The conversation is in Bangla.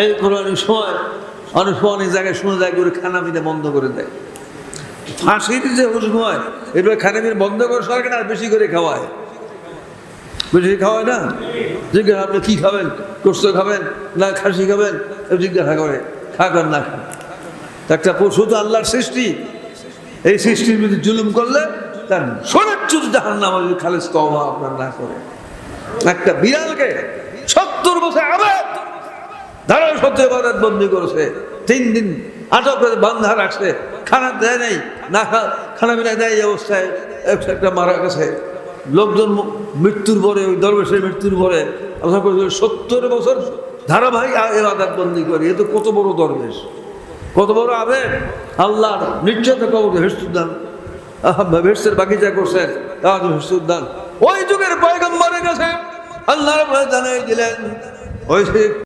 এই কোরআনের সময় অনেক জায়গায় শোনা যায় করে খানা পিনা বন্ধ করে দেয়। ফাঁসির যে হুকুম হয় এবার খানা পিনা বন্ধ করে সরকার আর বেশি করে খাওয়ায়, বেশি খাওয়ায় না। জিজ্ঞাসা আপনি কি খাবেন, গোস্ত খাবেন না খাসি খাবেন, জিজ্ঞাসা করে খাবেন না খান। একটা পশু তো আল্লাহর সৃষ্টি, এই সৃষ্টির মধ্যে জুলুম করলে তার সরাচ্যুত জাহান্নাম খালেজ তওবা আপনার না করে। একটা বিড়ালকে 70 বছর আবার ধারা সত্য ইবাদত বন্দি করেছে, 3 দিন আটক করে বান্ধা রাখছে, খানা দেয় নাই, না খানা পিনা দেয় এই অবস্থায় একটা মারা গেছে। লোকজন মৃত্যুর পরে, ওই দরবেশের মৃত্যুর পরে আল্লাহ করে 70 বছর ধারাবাহিক ইবাদত বন্দি করে। এ তো কত বড় দরবেশ, কত বড় আবেগ। আল্লাহ নিশ্চয় কবর হেসুদ্দান ভেসের বাগিচা করছেন, তাহলে হেসুদ্দান ওই যুগের পয়গম্বরের কাছে আল্লাহ জানাই দিলেন ওই